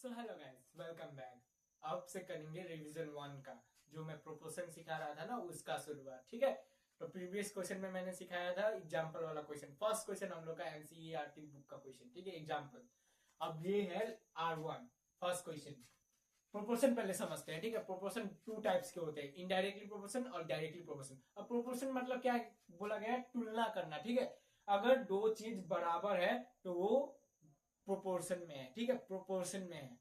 So hello guys, welcome back. अब से करेंगे रिवीजन 1 का, जो मैं प्रोपोर्शन सिखा रहा था ना, उसका शुरुआत। ठीक है, तो प्रीवियस क्वेश्चन में मैंने सिखाया था एग्जांपल वाला क्वेश्चन। फर्स्ट क्वेश्चन हम लोग का एनसीईआरटी बुक का क्वेश्चन। ठीक है, एग्जांपल। अब ये है R1 फर्स्ट क्वेश्चन। प्रोपोर्शन पहले समझते हैं। ठीक है, प्रोपोर्शन टू टाइप्स के होते हैं, इनडायरेक्टली प्रोपोर्शन और डायरेक्टली प्रोपोर्शन। अब प्रोपोर्शन मतलब क्या बोला गया है? तुलना करना। ठीक है, अगर दो चीज बराबर है तो वो प्रोपोर्शन में है। ठीक है, प्रोपोर्शन में है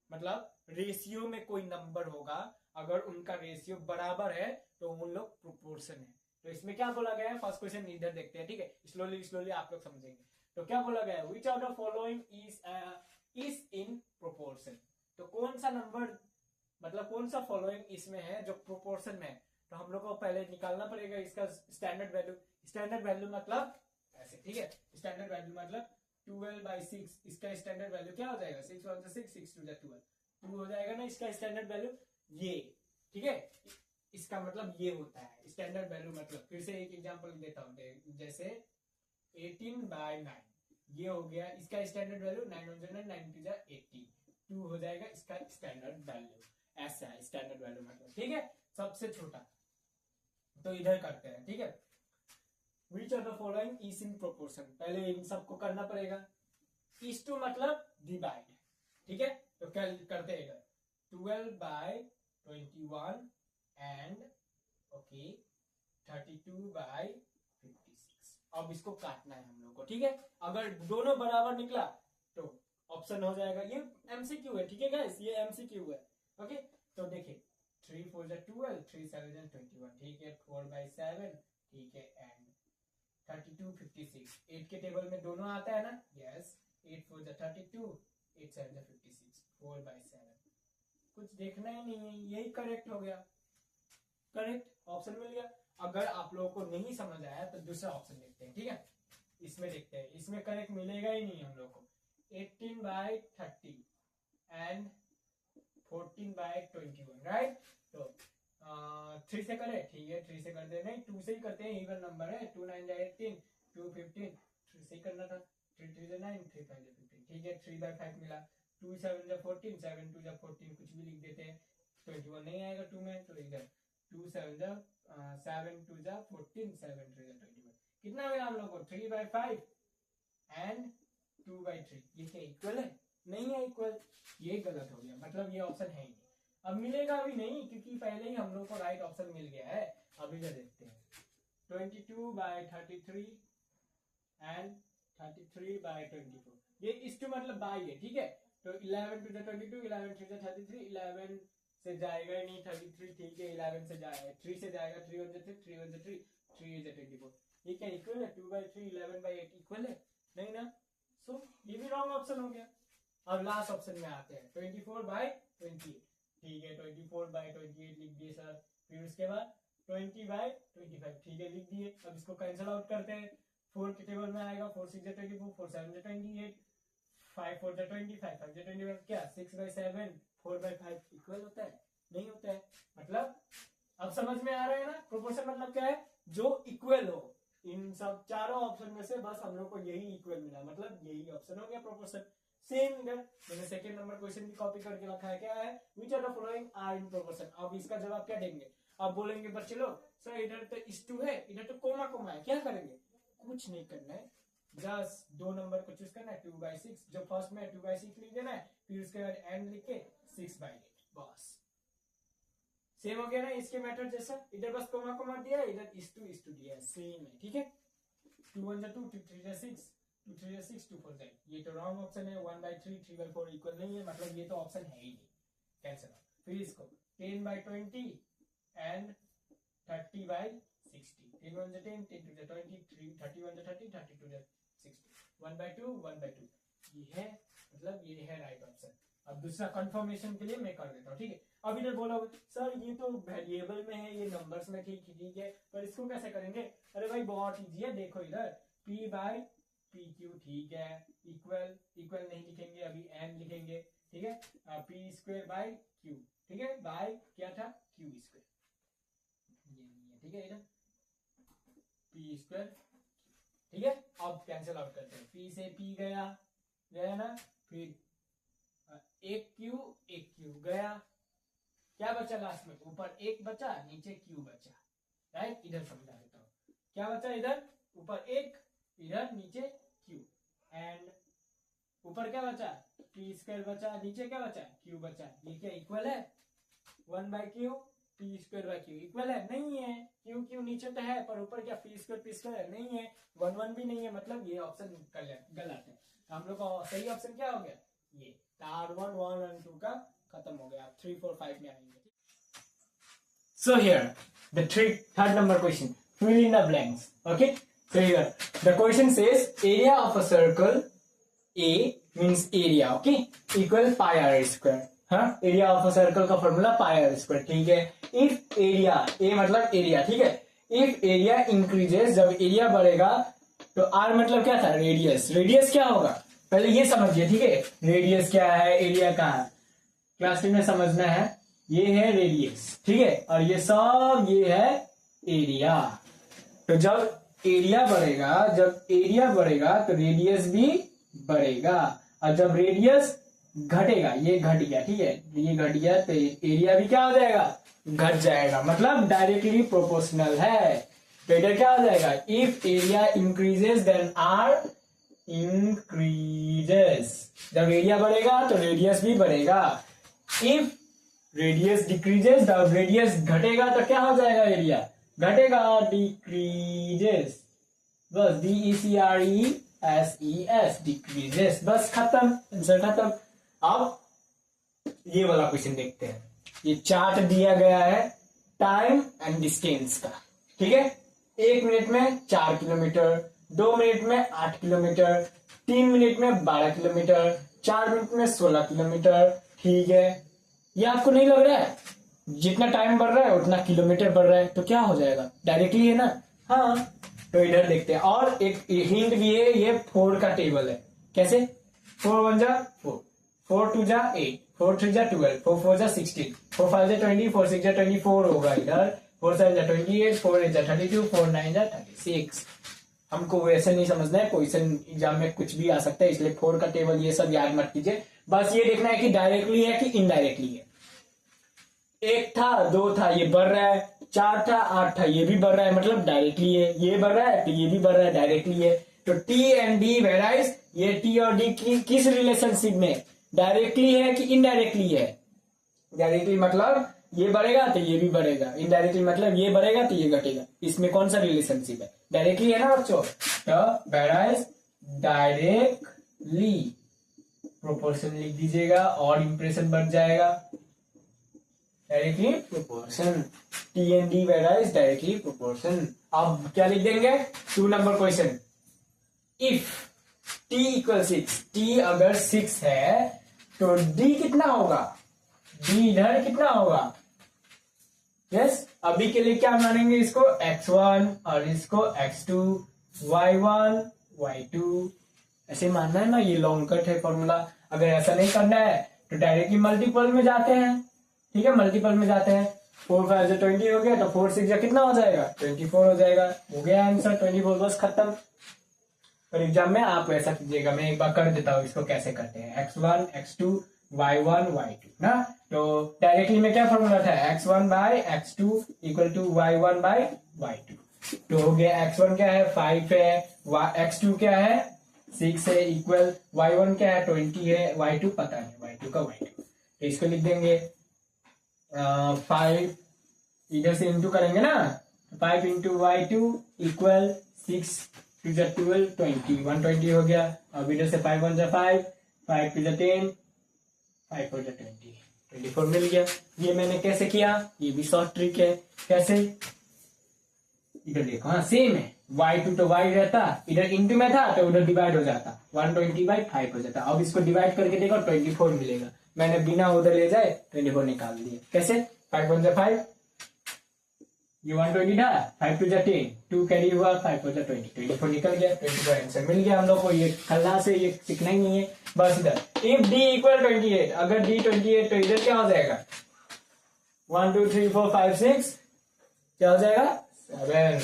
मतलब रेशियो में कोई नंबर होगा, अगर उनका रेशियो बराबर है तो उन लोग प्रोपोर्शन है। तो इसमें क्या बोला गया है? फर्स्ट क्वेश्चन इधर देखते हैं। ठीक है, स्लोली स्लोली आप लोग समझेंगे। तो क्या बोला गया है? विच out of following is in proportion. तो कौन सा नंबर, मतलब कौन सा फॉलोइंग इसमें है जो प्रोपोर्शन में है? तो हम लोग को पहले निकालना पड़ेगा इसका स्टैंडर्ड वैल्यू। स्टैंडर्ड वैल्यू मतलब ऐसे। ठीक है, स्टैंडर्ड वैल्यू मतलब 12/6। इसका स्टैंडर्ड वैल्यू क्या हो जाएगा? 6 1 6 6 2 12 2 हो जाएगा ना इसका स्टैंडर्ड वैल्यू ये। ठीक है, इसका मतलब ये होता है स्टैंडर्ड वैल्यू। मतलब फिर से एक एग्जांपल देता हूं, जैसे 18/9 ये हो गया इसका स्टैंडर्ड वैल्यू। 9 1 9 9 2 18 2 हो जाएगा इसका स्टैंडर्ड वैल्यू। ऐसा है स्टैंडर्ड वैल्यू मतलब। ठीक है, सबसे छोटा। तो इधर करते हैं। ठीक है, which are the following is in proportion. पहले इन सबको करना पड़ेगा। इज टू मतलब डिवाइड। ठीक है, तो क्या करते हैं इधर? 12/21 एंड ओके 32/56। अब इसको काटना है हम लोग को। ठीक है, अगर दोनों बराबर निकला तो ऑप्शन हो जाएगा। ये एमसीक्यू है। ठीक है गाइस, ये एमसीक्यू है। ओके, तो देखिए 3 4 12 3 7 21। ठीक है, 4/7। ठीक है, एंड 32 56। 8 के टेबल में दोनों आता है ना? यस। 8 4 32 8 7 56 4/7। कुछ देखना ही नहीं है, यही करेक्ट हो गया। करेक्ट ऑप्शन मिल गया। अगर आप लोगों को नहीं समझ आया तो दूसरा ऑप्शन देखते हैं। ठीक है, इसमें देखते हैं, इसमें करेक्ट मिलेगा ही नहीं हम लोग को। 18/30 एंड 14/21। राइट, तो 3 से करे। ठीक है, 3 से करते हैं, नहीं 2 से ही करते हैं, इवन नंबर है। 2 9 18 2 15 3 से ही करना था। 3 3 9 3 5 15। ठीक है, 3/5 मिला। 2 7 14 7 2 14 कुछ भी लिख देते हैं। 21 नहीं आएगा 2 में, तो इधर 2 7 7 2 14 7 3 21। कितना मिला हम लोग को? 3/5 एंड 2/3। ये क्या इक्वल है? नहीं है इक्वल, ये गलत हो गया। मतलब ये ऑप्शन है ही नहीं। अब मिलेगा भी नहीं क्योंकि पहले ही हम लोग को राइट ऑप्शन मिल गया है। अब इधर देखते हैं 22/33 एंड 33/24। ये इस टू मतलब बाई है। ठीक है, तो 11 2 22 11 3 33 11 से जाएगा ही नहीं 33। ठीक है, 11 से जाएगा 3 से जाएगा 3 1 3 3 1 3 3 24। ये क्या इक्वल है? 2/3 11/8 इक्वल है? नहीं ना। सो ये भी रॉन्ग ऑप्शन हो गया। अब लास्ट ऑप्शन में आते हैं 24/28। ठीक है, 24/28 लिख दिए सर। फिर उसके बाद 20/25। ठीक है, लिख दिए। अब इसको कैंसिल आउट करते हैं। 4 के टेबल में आएगा। 4 6 24 4 7 28 5 4 20 5 5 25। क्या 6/7 4/5 इक्वल होता है? नहीं होता है। मतलब अब समझ में आ रहा है ना? प्रोपोर्शन मतलब क्या है? जो इक्वल हो। इन सब चारों ऑप्शन में से बस हम लोग को यही इक्वल मिला, मतलब यही ऑप्शन हो गया प्रोपोर्शन। सेम इधर मैंने सेकंड नंबर क्वेश्चन भी कॉपी करके रखा है। क्या है? Which are the following are in proportion. अब इसका जवाब क्या देंगे? अब बोलेंगे बच्चे लोग सर इधर तो इस टू है, इधर तो कोमा कोमा है, क्या करेंगे? कुछ नहीं करना है, जस्ट 2 नंबर को चूज करना है। 2/6 जो फर्स्ट में 2/6 लिख देना है, फिर उसके बाद एंड लिख के 6/8। बस सेम हो गया ना इसके मेथड जैसा। इधर बस कोमा कोमा दिया है, इधर इस टू दिया है, सेम है। ठीक है, 2 1 2 2 3 6 2 3 6 2 4 9। ये तो रॉन्ग ऑप्शन है। 1/3 3/4 इक्वल नहीं है, मतलब ये तो ऑप्शन है ही नहीं। कैंसिल। फिर इसको 10/20 एंड 30/60। 10 1 10 10 2 20 31 30 32 60 1/2 1/2। ये है, मतलब ये है राइट ऑप्शन। अब दूसरा कंफर्मेशन के लिए मैं कर देता हूँ। ठीक है, अब इधर बोला सर ये तो वेरिएबल में है, ये नंबर्स में ठीक है, पर इसको कैसे करेंगे? अरे भाई बहुत इजी है, देखो इधर P/PQ। ठीक है, इक्वल इक्वल नहीं लिखेंगे, अभी एन लिखेंगे। ठीक है, P²/Q। ठीक है, बाय क्या था? Q²। ये नहीं है। ठीक है, इधर P²। ठीक है, अब कैंसिल आउट करते हैं। P से P गया ना, फिर एक क्यू गया, क्या बचा लास्ट में, ऊपर एक बचा नीचे क्यू बचा, राइट। इधर समझा देता हूँ, क्या बचा, इधर ऊपर एक, इधर नीचे क्यू, एंड ऊपर क्या बचा, पी स्क्वायर बचा, नीचे क्या बचा, क्यू बचा। ये क्या इक्वल है, 1/q P square by Q equal है, नहीं है, क्यू क्यू नीचे तो है पर ऊपर क्या पी स्क्वायर नहीं है, 1 1 भी नहीं है, मतलब ये ऑप्शन गलत है। हम लोग का सही ऑप्शन क्या हो गया, ये R1 1 और 2 का खत्म हो गया। 3 4 5 में आएंगे। So here the third number question, fill in the blanks. Okay, so here the question says area of a circle A means area, okay, equal pi r square। हाँ, एरिया ऑफ अ सर्कल का formula pi are square, ठीक है। If area, ए मतलब area, ठीक है। If area increases, जब area बढ़ेगा तो आर मतलब क्या था, रेडियस। रेडियस क्या होगा पहले ये समझिए, ठीक है। रेडियस क्या है, एरिया कहाँ है, क्लास 10 में समझना है। ये है रेडियस, ठीक है, और ये सब ये है एरिया। तो जब एरिया बढ़ेगा तो रेडियस भी बढ़ेगा, और जब रेडियस घटेगा, ये घट गया, ठीक है, ये घट गया तो एरिया भी क्या हो जाएगा, घट जाएगा, मतलब डायरेक्टली प्रोपोर्शनल है। तो इधर क्या हो जाएगा, if area increases then R increases. जब एरिया बढ़ेगा तो रेडियस भी बढ़ेगा। इफ रेडियस डिक्रीजेस, जब रेडियस घटेगा तो क्या हो जाएगा, एरिया घटेगा, डिक्रीजेस, बस DECRESES, डिक्रीजेस, बस खत्म, आंसर खत्म। अब ये वाला क्वेश्चन देखते हैं। ये चार्ट दिया गया है टाइम एंड डिस्टेंस का, ठीक है। 1 मिनट में 4 किलोमीटर, 2 मिनट में 8 किलोमीटर, 3 मिनट में 12 किलोमीटर, 4 मिनट में 16 किलोमीटर, ठीक है। ये आपको नहीं लग रहा है, जितना टाइम बढ़ रहा है उतना किलोमीटर बढ़ रहा है, तो क्या हो जाएगा, डायरेक्टली है ना। हाँ, तो इधर देखते हैं। और एक हिंट भी है, ये 4 का टेबल है। कैसे, 4 1 जा 4, 4 2 जा 8, 4 3 जा 12, 4 4 जा 16, 4 5 जा 20, 4 6 जा 24 होगा इधर, 4 7 जा 28, 4 8 जा 32, 4 9 जा 36। हमको वैसे नहीं समझना है, क्वेश्चन एग्जाम में कुछ भी आ सकता है, इसलिए 4 का टेबल ये सब याद मत कीजिए। बस ये देखना है कि डायरेक्टली है कि इनडायरेक्टली है। 1 था 2 था, ये बढ़ रहा है, 4 था 8 था, ये भी बढ़ रहा है, मतलब डायरेक्टली है। ये बढ़ रहा है तो ये भी बढ़ रहा है, डायरेक्टली है। तो टी एंड डी वेराइज, ये टी और डी किस रिलेशनशिप में, डायरेक्टली है कि इनडायरेक्टली है। डायरेक्टली मतलब ये बढ़ेगा तो ये भी बढ़ेगा, इनडायरेक्टली मतलब ये बढ़ेगा तो ये घटेगा। इसमें कौन सा रिलेशनशिप है, डायरेक्टली है ना बच्चों। तो वेराइज डायरेक्टली, प्रोपोर्शन लिख दीजिएगा और इंप्रेशन बढ़ जाएगा। Directly proportion, T and D varies directly proportion. अब क्या लिख देंगे, 2 number question. If T equal 6, T अगर 6 है तो डी कितना होगा, डी इधर कितना होगा। यस, अभी के लिए क्या मानेंगे इसको, x1 और इसको x2, y1 y2 ऐसे मानना है ना। ये लॉन्ग कट है फॉर्मूला। अगर ऐसा नहीं करना है तो डायरेक्टली मल्टीपल में जाते हैं, ठीक है, मल्टीपल में जाते हैं। 4 5 जा 20 हो गया, तो 4 6 जा कितना हो जाएगा, 24 हो जाएगा। हो गया आंसर 24, बस खत्म। और एग्जाम में आप ऐसा कीजिएगा, मैं एक बार कर देता हूँ इसको कैसे करते हैं। x1 x2 y1 y2 ना, तो डायरेक्टली में क्या फॉर्मूला था, x1 bye x2 equal to y1 bye y2। तो हो गया, x1 क्या है 5 है, x2 क्या है 6 है, इक्वल y1 क्या है 20 है, y2 पता नहीं, y2 का y2। तो इसको लिख देंगे 5, इधर से इंटू करेंगे ना, 5 इंटू y2 इक्वल 6 2 जा 12 20, 120 हो गया। अब इधर से 5 1 जा 5, 5 2 जा 10, 5 4 जा 20, 24 मिल गया। ये मैंने कैसे किया, ये भी शॉर्ट ट्रिक है। कैसे, इधर देखो, हाँ सेम है, y2 तो y रहता, इधर इंटू में था तो उधर डिवाइड हो जाता, 120/5 हो जाता। अब इसको डिवाइड करके देखो 24 मिलेगा। मैंने बिना उधर ले जाए 24 निकाल दिया। कैसे, 5 1 जा 5, ये 120 था, 5 2 जा 10, 2 कैरी हुआ, 5 4 जा 20, 24 निकल गया। 24 आंसर मिल गया हम लोग को। ये खल्ला से ये सीखना ही नहीं है बस। इधर इफ d इक्वल 28, अगर d 28 तो इधर क्या हो जाएगा, 1 2 3 4 5 6 क्या हो जाएगा 7।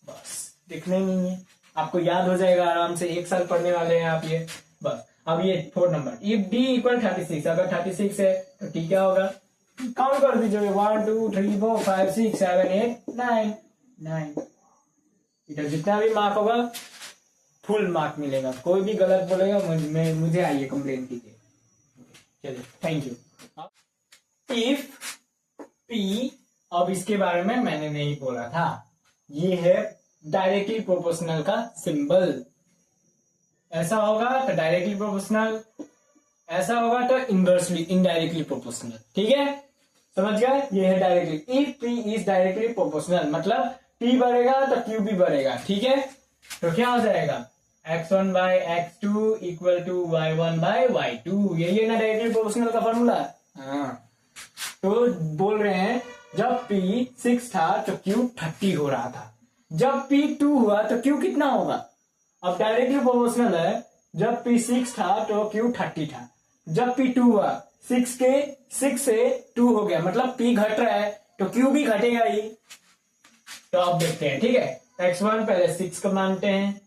बस दिखना ही नहीं है, आपको याद हो जाएगा आराम से, 1 साल पढ़ने वाले हैं आप ये। बस अब ये 4 नंबर, इफ डी इक्वल 36, अगर 36 है तो टी क्या होगा, काउंट कर दीजिए 1 2 3 4 5 6 7 8 9 इधर जितना भी मार्क होगा फुल मार्क मिलेगा, कोई भी गलत बोलेगा मुझे आइए कंप्लेन कीजिए। चलिए थैंक यू। इफ पी, अब इसके बारे में मैंने नहीं बोला था, ये है डायरेक्टली प्रोपोर्शनल का सिंबल। ऐसा होगा तो डायरेक्टली प्रोपोर्शनल, ऐसा होगा तो इनवर्सली इनडायरेक्टली प्रोपोर्शनल। ठीक है, समझ गए, ये है directly. If P is directly proportional मतलब पी बढ़ेगा तो क्यू भी बढ़ेगा। ठीक है, तो क्या हो जाएगा, x1 bye x2 equal to y1 bye y2, यही है ना डायरेक्टली प्रोपोर्शनल का फॉर्मूला। हाँ, तो बोल रहे हैं जब P 6 था तो Q 30 हो रहा था, जब P 2 हुआ तो Q कितना होगा। अब डायरेक्टली प्रोपोर्शनल है, जब P 6 था तो Q 30 था, जब P 2 हुआ 6 से 2 हो गया, मतलब P घट रहा है तो Q भी घटेगा ही। तो अब देखते हैं, ठीक है, x1 पहले 6 को मानते हैं,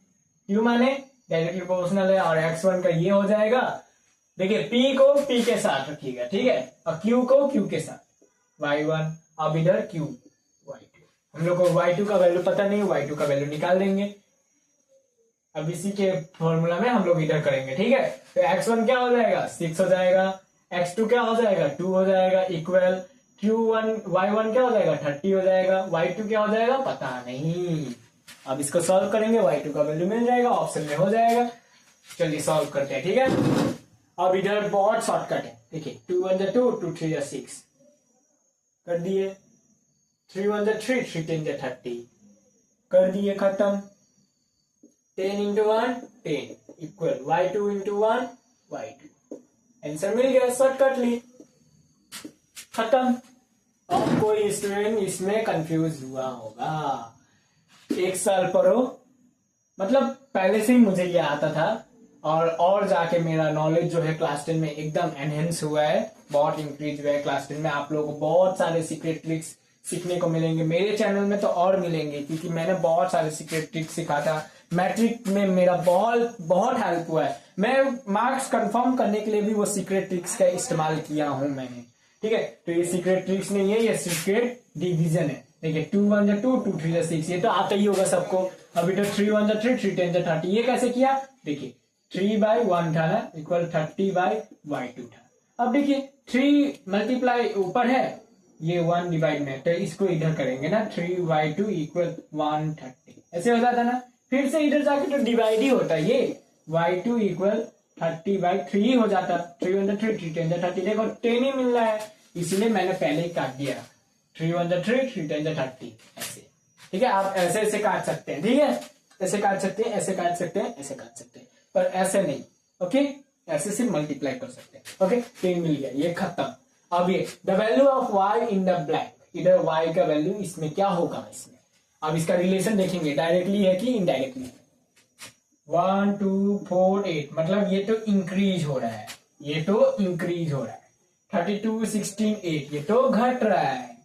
Q माने डायरेक्टली प्रोपोर्शनल है, और x1 का ये हो जाएगा, देखिए P को P के साथ रखिएगा, ठीक है, और Q को Q के साथ, y1, अब इधर Q y2, हम लोग को y2 का वैल्यू पता नहीं, y2 का वैल्यू निकाल देंगे, अब इसी के फॉर्मूला में हम लोग इधर करेंगे। ठीक है, तो x1 क्या हो जाएगा 6 हो जाएगा, x2 क्या हो जाएगा 2 हो जाएगा, इक्वल q1 y1 क्या हो जाएगा 30 हो जाएगा, y2 क्या हो जाएगा पता नहीं। अब इसको सॉल्व करेंगे, y2 का वैल्यू मिल जाएगा, ऑप्शन में हो जाएगा। चलिए सॉल्व करते हैं, ठीक है। अब इधर बहुत शॉर्टकट है, देखिए 2 1 2 2 3 6 कर दिए, 3 1 3 3 10 30 कर दिए, खत्म। 10 into 1 10 equal y2 into 1 y2, answer मिल गया, शॉर्टकटली खत्म। अब कोई स्टूडेंट इसमें कंफ्यूज हुआ होगा, एक साल पढ़ो, मतलब पहले से ही मुझे ये आता था, और जाके मेरा नॉलेज जो है क्लास 10 में एकदम एनहेंस हुआ है, बहुत इंक्रीज हुआ है क्लास 10 में। आप लोगों को बहुत सारे सीक्रेट ट्रिक्स सीखने को मिलेंगे, मेरे चैनल में तो और मिलेंगे, क्योंकि मैंने बहुत सारे सीक्रेट ट्रिक्स सिखा था। मैट्रिक में मेरा बहुत हेल्प हुआ है, मैं मार्क्स कंफर्म करने के लिए भी वो सीक्रेट ट्रिक्स का इस्तेमाल किया हूं मैंने। ठीक है, तो ये सीक्रेट ट्रिक्स नहीं है, ये सीक्रेट डिवीजन है। देखिए 2 1 2 2 3 6, ये तो आता ही होगा सबको। अभी तो 3 1 3 3 10 30, ये कैसे किया, देखिए 3 by 1 था ना, इक्वल 30 by y2 था। अब देखिए 3 मल्टीप्लाई ऊपर है, ये 1 डिवाइड में, तो इसको इधर करेंगे ना, 3y2 इक्वल 130, ऐसे हो जाता ना। फिर से इधर जाके तो डिवाइड ही होता है, ये y2 इक्वल 30 by 3 हो जाता, 3 1 3 3 10 30, देखो 10 ही मिल रहा है, इसीलिए मैंने पहले ही काट दिया, 3 1 3 3 10 30 ऐसे। ठीक है, आप ऐसे ऐसे काट सकते हैं, ठीक है, ऐसे काट सकते हैं, ऐसे काट सकते हैं, ऐसे काट सकते हैं, पर ऐसे नहीं। ओके, ऐसे सिर्फ मल्टीप्लाई कर सकते हैं। ओके, 10 मिल गया, ये खत्म। अब ये the value of y in the black, इधर y का वैल्यू इसमें क्या होगा इसमें, अब इसका रिलेशन देखेंगे, डायरेक्टली है कि इनडायरेक्टली। 1 2 4 8, मतलब ये तो इंक्रीज हो रहा है, ये तो इंक्रीज हो रहा है। 32 16 8, ये तो घट रहा है,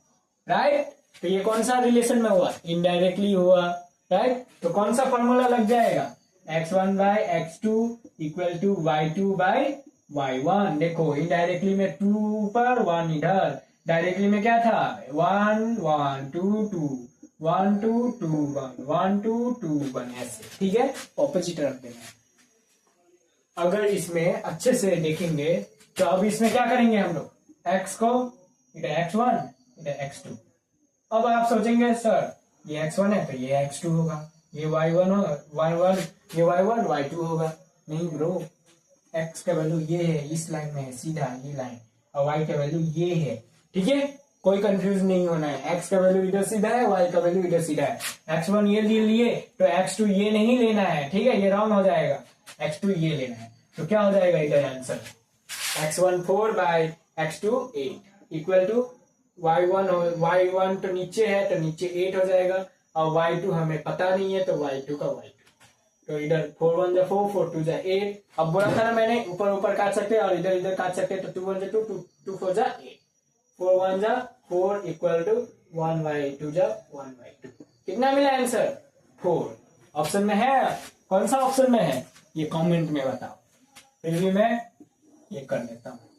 राइट। तो ये कौन सा रिलेशन में हुआ, इनडायरेक्टली हुआ, राइट। तो कौन सा फॉर्मूला लग जाएगा, x1 bye x2 equal to y2 bye y1। देखो इनडायरेक्टली में 2 ऊपर 1 इधर, डायरेक्टली में क्या था 1 1 2 2 1 2 2 1 1 2 2 1 ऐसे। ठीक है, ऑपोजिट रख देना। अगर इसमें अच्छे से देखेंगे तो अब इसमें क्या करेंगे हम लोग, x को इधर x1 इधर x2। अब आप सोचेंगे सर ये x1 है तो ये x2 होगा, ये y1 होगा, y1 ये y1 y2 होगा। नहीं ब्रो, x का वैल्यू ये है, इस लाइन में है सीधा ये लाइन, और y का वैल्यू ये है। ठीक है, कोई कंफ्यूज नहीं होना है, x का वैल्यू इधर सीधा है, y का वैल्यू इधर सीधा है। x1 ये लिए तो x2 ये नहीं लेना है, ठीक है, ये रॉन्ग हो जाएगा, x2 ये लेना है। तो क्या हो जाएगा इधर answer, x1 4 bye x2 8 equal to y1 तो नीचे है तो नीचे 8 हो जाएगा, और y2 हमें पता नहीं है तो y2 का y2। तो इधर 4 1 जा 4 4 2 जा 8। अब बोला था ना मैंने, ऊपर ऊपर काट सकते हैं और इधर इधर काट सकते हैं, तो 2 1 जा 2 2 4 जा 8, 4 1 जा 4 इक्वल टू 1 by 2 जा 1 by 2। कितना मिला आंसर 4। ऑप्शन में है, कौन सा ऑप्शन में है ये कमेंट में बताओ। फिर भी मैं ये कर लेता हूँ।